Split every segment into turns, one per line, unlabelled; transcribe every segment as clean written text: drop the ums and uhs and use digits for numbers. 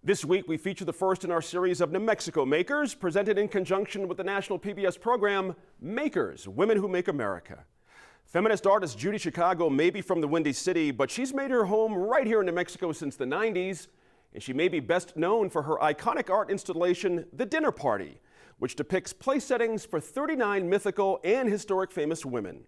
This week, we feature the first in our series of New Mexico Makers, presented in conjunction with the national PBS program, Makers, Women Who Make America. Feminist artist Judy Chicago may be from the Windy City, but she's made her home right here in New Mexico since the 90s, and she may be best known for her iconic art installation, The Dinner Party, which depicts place settings for 39 mythical and historic famous women.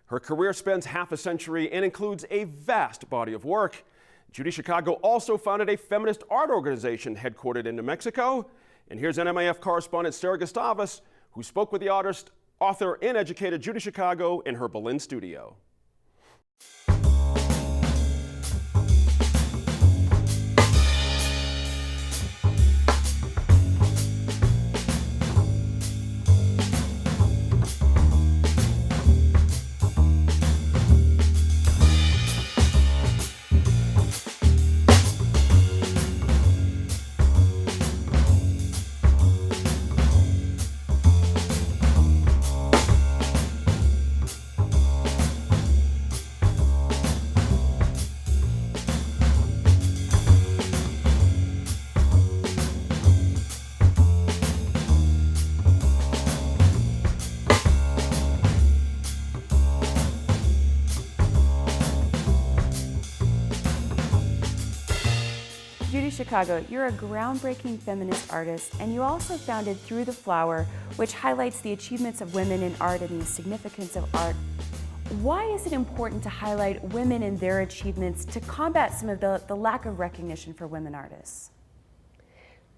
Her career spans half a century and includes a vast body of work. Judy Chicago also founded a feminist art organization headquartered in New Mexico. And here's NMIF correspondent Sarah Gustavus, who spoke with the artist, author, and educator Judy Chicago in her Belen studio.
Judy Chicago, you're a groundbreaking feminist artist, and you also founded Through the Flower, which highlights the achievements of women in art and the significance of art. Why is it important to highlight women and their achievements to combat some of the lack of recognition for women artists?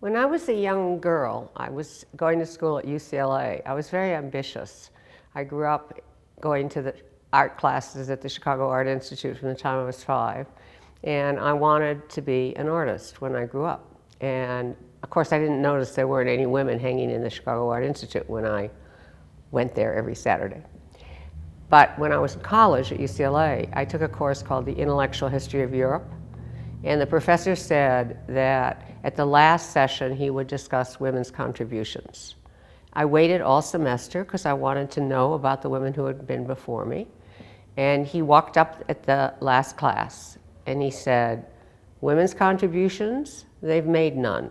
When I was a young girl, I was going to school at UCLA. I was very ambitious. I grew up going to the art classes at the Chicago Art Institute from the time I was 5. And I wanted to be an artist when I grew up. And of course, I didn't notice there weren't any women hanging in the Chicago Art Institute when I went there every Saturday. But when I was in college at UCLA, I took a course called the Intellectual History of Europe. And the professor said that at the last session, he would discuss women's contributions. I waited all semester because I wanted to know about the women who had been before me. And he walked up at the last class and he said, women's contributions, they've made none.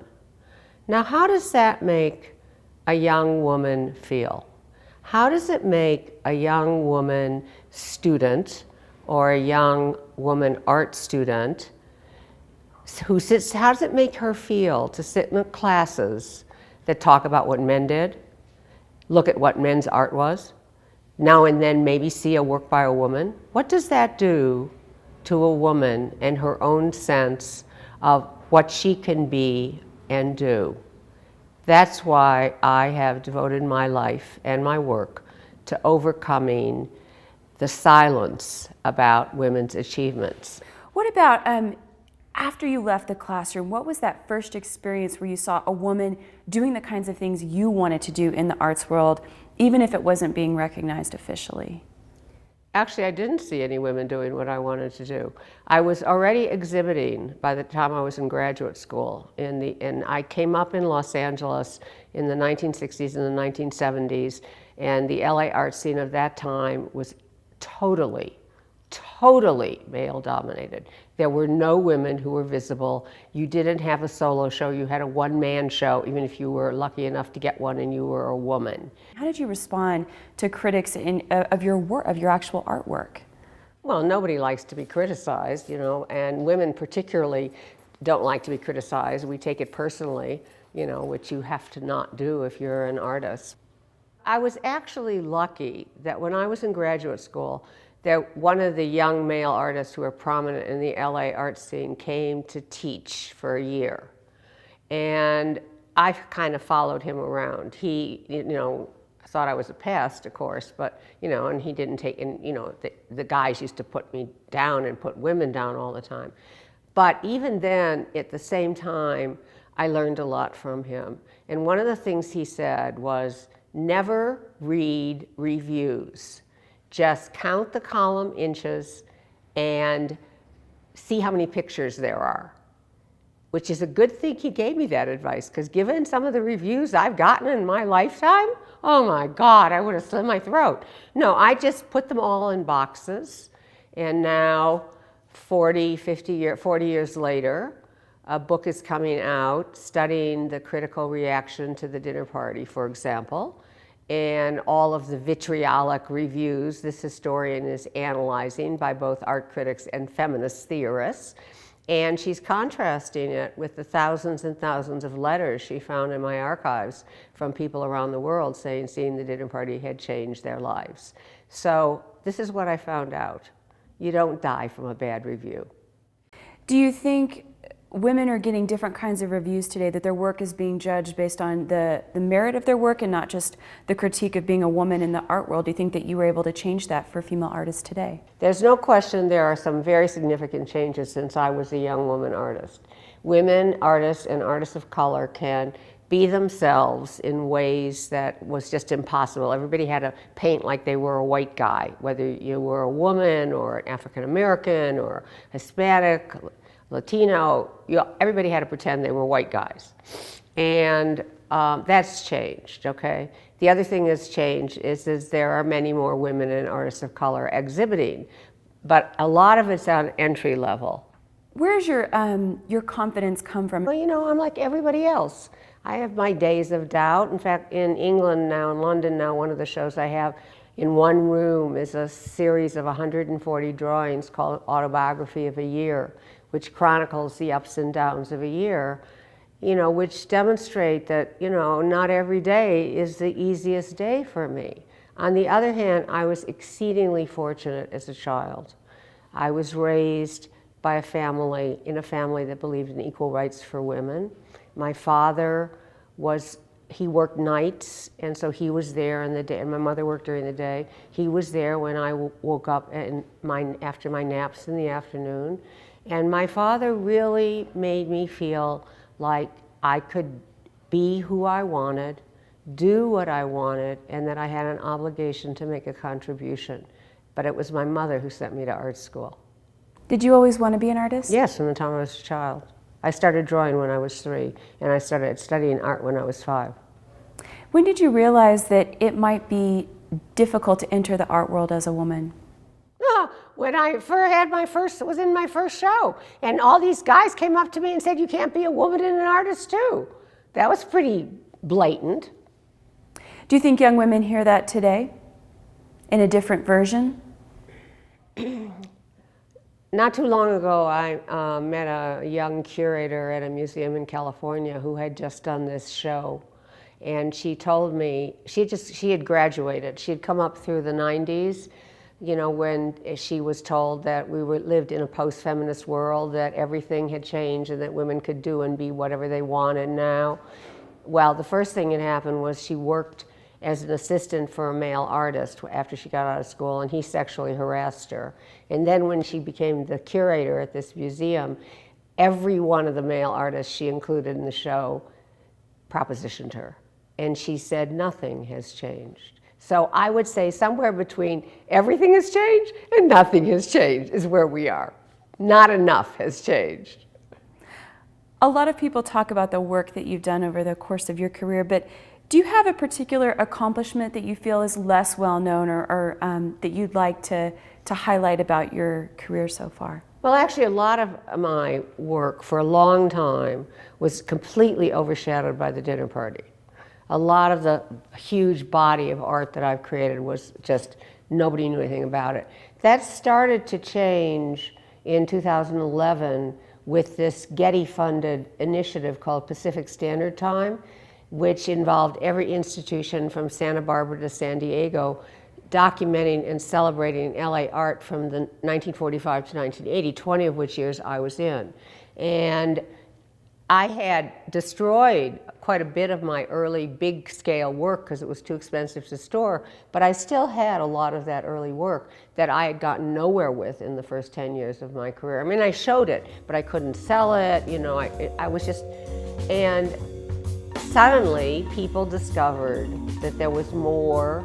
Now, how does that make a young woman feel? How does it make a young woman student or a young woman art student who sits, how does it make her feel to sit in the classes that talk about what men did, look at what men's art was, now and then maybe see a work by a woman? What does that do to a woman and her own sense of what she can be and do? That's why I have devoted my life and my work to overcoming the silence about women's achievements.
What about after you left the classroom, what was that first experience where you saw a woman doing the kinds of things you wanted to do in the arts world, even if it wasn't being recognized officially?
Actually, I didn't see any women doing what I wanted to do. I was already exhibiting by the time I was in graduate school. And I came up in Los Angeles in the 1960s and the 1970s, and the LA art scene of that time was totally male-dominated. There were no women who were visible. You didn't have a solo show. You had a one-man show, even if you were lucky enough to get one and you were a woman.
How did you respond to critics of your work, of your actual artwork?
Well, nobody likes to be criticized, you know, and women particularly don't like to be criticized. We take it personally, you know, which you have to not do if you're an artist. I was actually lucky that when I was in graduate school, that one of the young male artists who were prominent in the LA art scene came to teach for a year. And I kind of followed him around. He, you know, thought I was a pest, of course, but, you know, and he didn't take, and, you know, the guys used to put me down and put women down all the time. But even then, at the same time, I learned a lot from him. And one of the things he said was, never read reviews. Just count the column inches and see how many pictures there are, which is a good thing he gave me that advice, because given some of the reviews I've gotten in my lifetime, oh my God, I would have slit my throat. No, I just put them all in boxes, and now 40 years later, a book is coming out studying the critical reaction to the dinner party, for example, and all of the vitriolic reviews this historian is analyzing by both art critics and feminist theorists. And she's contrasting it with the thousands and thousands of letters she found in my archives from people around the world saying seeing the dinner party had changed their lives. So this is what I found out. You don't die from a bad review.
Do you think women are getting different kinds of reviews today, that their work is being judged based on the merit of their work and not just the critique of being a woman in the art world? Do you think that you were able to change that for female artists today?
There's no question there are some very significant changes since I was a young woman artist. Women artists and artists of color can be themselves in ways that was just impossible. Everybody had to paint like they were a white guy, whether you were a woman or an African American or Hispanic, Latino, everybody had to pretend they were white guys. And that's changed, okay? The other thing that's changed is there are many more women and artists of color exhibiting, but a lot of it's on entry level.
Where's your confidence come from?
Well, you know, I'm like everybody else. I have my days of doubt. In fact, in England now, in London now, one of the shows I have in one room is a series of 140 drawings called Autobiography of a Year, which chronicles the ups and downs of a year, you know, which demonstrate that, you know, not every day is the easiest day for me. On the other hand, I was exceedingly fortunate as a child. I was raised by a family that believed in equal rights for women. My father he worked nights, and so he was there in the day, and my mother worked during the day. He was there when I woke up after my naps in the afternoon. And my father really made me feel like I could be who I wanted, do what I wanted, and that I had an obligation to make a contribution. But it was my mother who sent me to art school.
Did you always want to be an artist?
Yes, from the time I was a child. I started drawing when I was 3, and I started studying art when I was 5.
When did you realize that it might be difficult to enter the art world as a woman?
When I was in my first show, and all these guys came up to me and said, "You can't be a woman and an artist too." That was pretty blatant.
Do you think young women hear that today in a different version?
Not too long ago, I met a young curator at a museum in California who had just done this show. And she told me, she had graduated. She had come up through the 90s, you know, when she was told that we lived in a post-feminist world, that everything had changed and that women could do and be whatever they wanted now. Well, the first thing that happened was she worked as an assistant for a male artist after she got out of school, and he sexually harassed her. And then when she became the curator at this museum, every one of the male artists she included in the show propositioned her. And she said, nothing has changed. So I would say somewhere between everything has changed and nothing has changed is where we are. Not enough has changed.
A lot of people talk about the work that you've done over the course of your career, but do you have a particular accomplishment that you feel is less well known or that you'd like to highlight about your career so far?
Well, actually, a lot of my work for a long time was completely overshadowed by the dinner party. A lot of the huge body of art that I've created was just nobody knew anything about it. That started to change in 2011 with this Getty-funded initiative called Pacific Standard Time, which involved every institution from Santa Barbara to San Diego documenting and celebrating LA art from the 1945 to 1980, 20 of which years I was in. And I had destroyed quite a bit of my early big scale work because it was too expensive to store, but I still had a lot of that early work that I had gotten nowhere with in the first 10 years of my career. I mean, I showed it, but I couldn't sell it, you know, I was just, and suddenly people discovered that there was more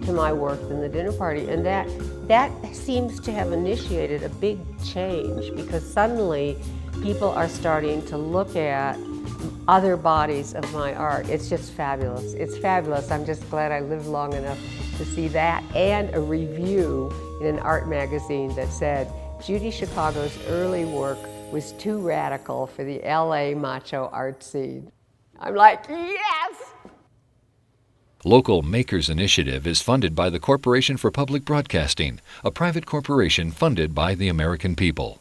to my work than the dinner party, and that seems to have initiated a big change because suddenly people are starting to look at other bodies of my art. It's just fabulous. It's fabulous. I'm just glad I lived long enough to see that and a review in an art magazine that said Judy Chicago's early work was too radical for the LA macho art scene. I'm like, yes!
Local Makers Initiative is funded by the Corporation for Public Broadcasting, a private corporation funded by the American people.